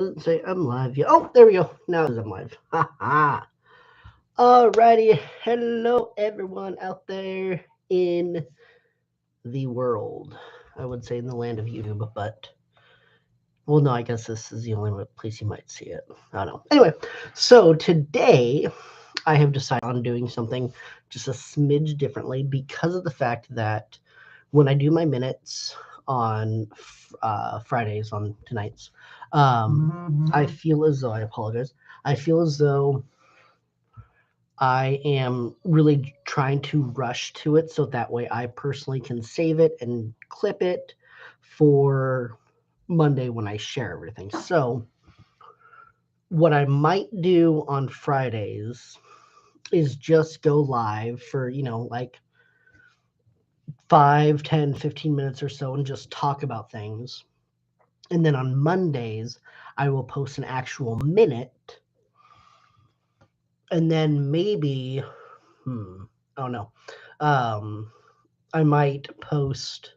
Doesn't say I'm live yet. Oh, there we go. Now it says I'm live. Ha ha. Alrighty. Hello, everyone out there in the world. I would say in the land of YouTube, but well, no, I guess this is the only place you might see it. I don't know. Anyway, so today I have decided on doing something just a smidge differently because of the fact that when I do my minutes on Fridays on tonight's, I feel as though I apologize. I feel as though I am really trying to rush to it so that way I personally can save it and clip it for Monday when I share everything. So, what I might do on Fridays is just go live for, like 5, 10, 15 minutes or so and just talk about things. And then on Mondays, I will post an actual minute. And then maybe, I don't know. Um, I might post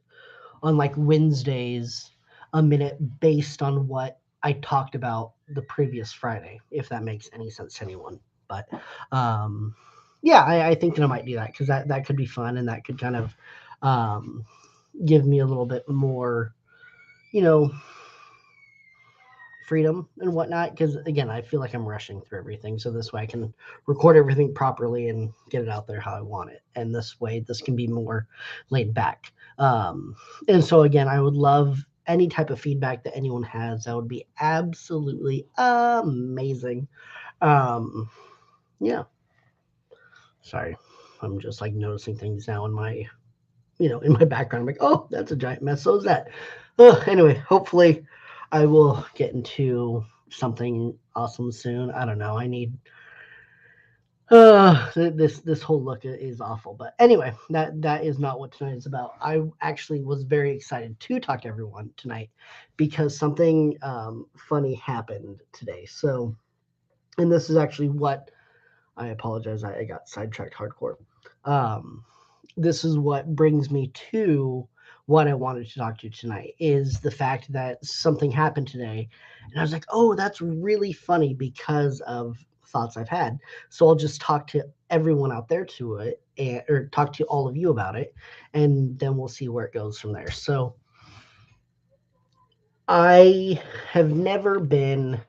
on like Wednesdays a minute based on what I talked about the previous Friday, if that makes any sense to anyone. But um, yeah, I think that I might do that because that could be fun and that could kind of um, give me a little bit more, you know, freedom and whatnot. Because again, I feel like I'm rushing through everything, so this way I can record everything properly and get it out there how I want it. And this way, this can be more laid back. And so again, I would love any type of feedback that anyone has. That would be absolutely amazing. Um, yeah. Sorry, I'm just like noticing things now in my in my background. I'm like, oh, that's a giant mess. So is that. Anyway, hopefully, I will get into something awesome soon. I don't know. I need. This whole look is awful. But anyway, that is not what tonight is about. I actually was very excited to talk to everyone tonight because something funny happened today. So, and this is actually what I apologize. I got sidetracked hardcore. Um, this is what brings me to what I wanted to talk to you tonight is the fact that something happened today. And I was like, oh, that's really funny because of thoughts I've had. So I'll just talk to everyone out there to it or talk to all of you about it. And then we'll see where it goes from there. So I have never been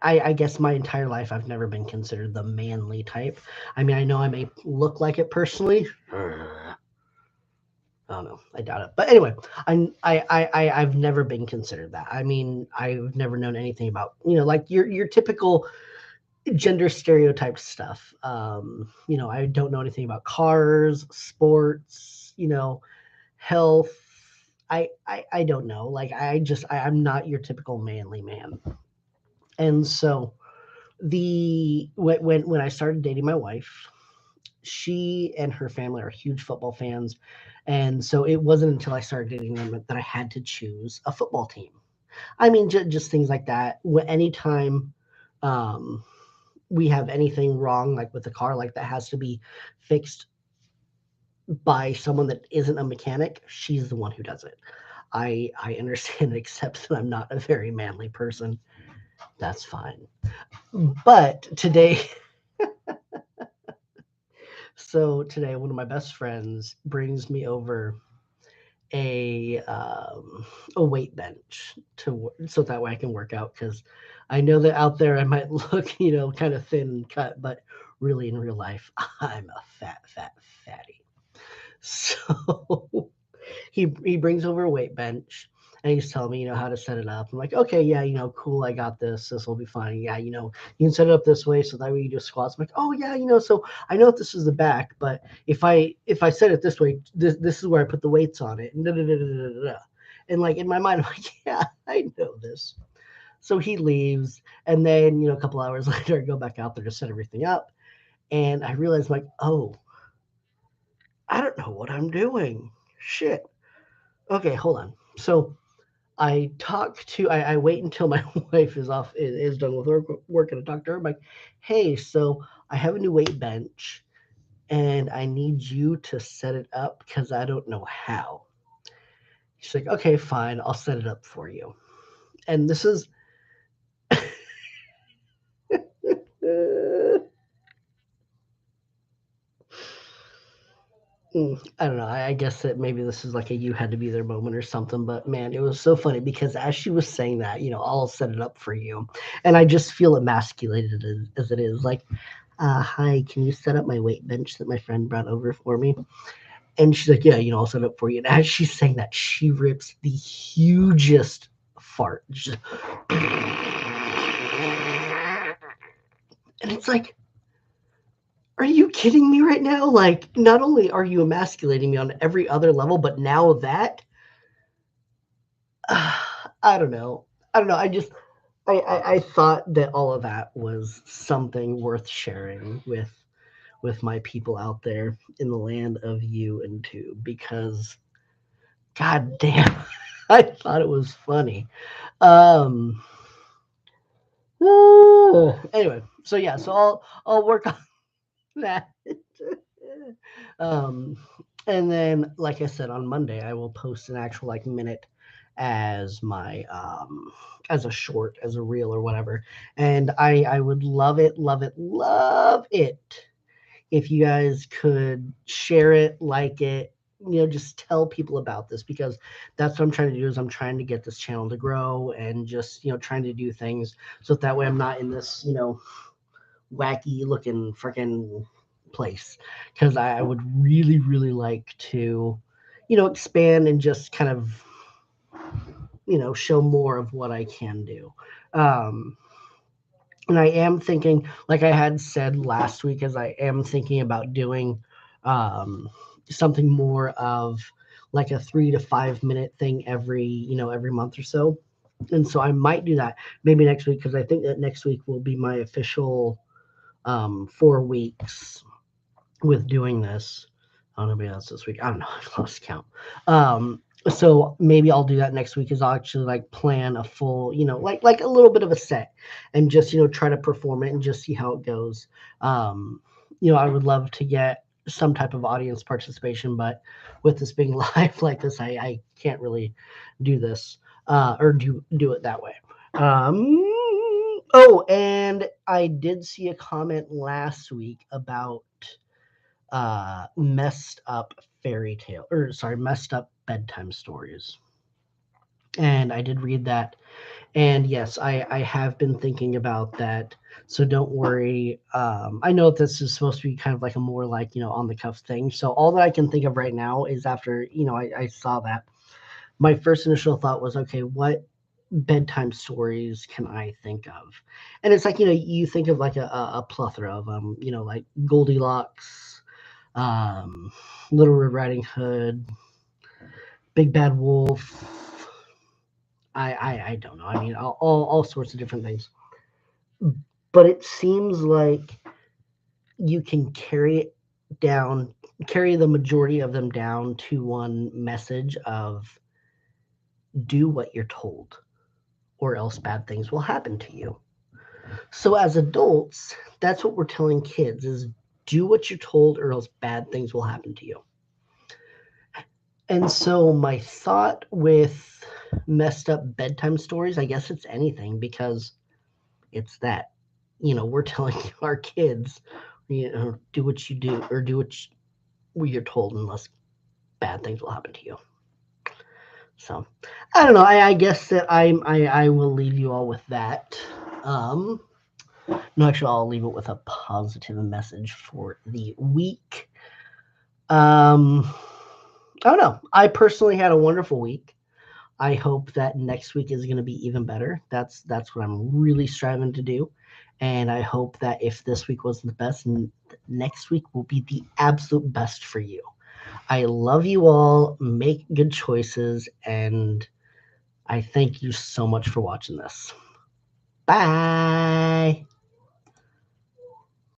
I guess my entire life I've never been considered the manly type. I mean, I know I may look like it personally. I don't know. I doubt it. But anyway, I've never been considered that. I mean, I've never known anything about like your typical gender stereotype stuff. I don't know anything about cars, sports, health. I don't know. Like I'm not your typical manly man. And so the when I started dating my wife, she and her family are huge football fans, and so it wasn't until I started dating them that I had to choose a football team. I mean, just things like that. Anytime um, we have anything wrong, like with the car, like that has to be fixed by someone that isn't a mechanic, she's the one who does it. I understand and accept that I'm not a very manly person. That's fine. But today, so today, one of my best friends brings me over a um, a weight bench so that way I can work out because I know that out there I might look kind of thin and cut, but really in real life I'm a fat fatty. So he brings over a weight bench and he's telling me how to set it up. I'm like, okay, yeah, cool, I got this. This will be fine. Yeah, you can set it up this way so that way you do squats. I'm like, oh yeah, so I know this is the back, but if I set it this way, this is where I put the weights on it. And da, da, da, da, da, da. And like in my mind, I'm like, yeah, I know this. So he leaves, and then a couple hours later, I go back out there to set everything up, and I realize like, oh, I don't know what I'm doing. Shit. Okay, hold on. So I wait until my wife is done with work and I talk to her. I'm like, hey, so I have a new weight bench and I need you to set it up because I don't know how. She's like, okay, fine, I'll set it up for you. And this is I don't know. I guess that maybe this is like a you had to be there moment or something, but man, it was so funny because as she was saying that, I'll set it up for you. And I just feel emasculated as it is. Like, hi, can you set up my weight bench that my friend brought over for me? And she's like, yeah, I'll set it up for you. And as she's saying that, she rips the hugest fart. Just, and it's like, are you kidding me right now? Like, not only are you emasculating me on every other level, but now that, I don't know. I don't know. I thought that all of that was something worth sharing with my people out there in the land of you and two, because god damn, I thought it was funny. Um, anyway, so yeah, so I'll work on that. um, and then, like I said, on Monday, I will post an actual like minute as my as a short, as a reel or whatever. And I would love it, love it, love it if you guys could share it, like it, just tell people about this, because that's what I'm trying to do. Is I'm trying to get this channel to grow and just trying to do things so that way I'm not in this wacky looking freaking place, because I would really really like to expand and just kind of show more of what I can do. um and I am thinking, like I had said last week, as I am thinking about doing um, something more of like a 3 to 5 minute thing every month or so. And so I might do that maybe next week, because I think that next week will be my official 4 weeks with doing this. I don't know, maybe that's this week. I don't know. I've lost count. So maybe I'll do that next week. Is I'll actually like plan a full, like a little bit of a set, and just try to perform it and just see how it goes. I would love to get some type of audience participation, but with this being live like this, I can't really do this or do it that way. Oh, and I did see a comment last week about messed up messed up bedtime stories. And I did read that. And yes, I have been thinking about that. So don't worry. I know this is supposed to be kind of like a more like, on the cuff thing. So all that I can think of right now is after, I saw that, my first initial thought was, okay, what bedtime stories can I think of? And it's like, you think of like a plethora of them, like Goldilocks, um, Little Red Riding Hood, Big Bad Wolf. I don't know. I mean, all sorts of different things. But it seems like you can carry the majority of them down to one message of do what you're told, or else bad things will happen to you. So as adults, that's what we're telling kids is do what you're told, or else bad things will happen to you. And so my thought with messed up bedtime stories, I guess it's anything, because it's that, we're telling our kids, do what you do, or do what you're told, unless bad things will happen to you. So I don't know. I guess that I will leave you all with that. No, actually, I'll leave it with a positive message for the week. I don't know. I personally had a wonderful week. I hope that next week is going to be even better. That's what I'm really striving to do. And I hope that if this week wasn't the best, next week will be the absolute best for you. I love you all. Make good choices. And I thank you so much for watching this. Bye.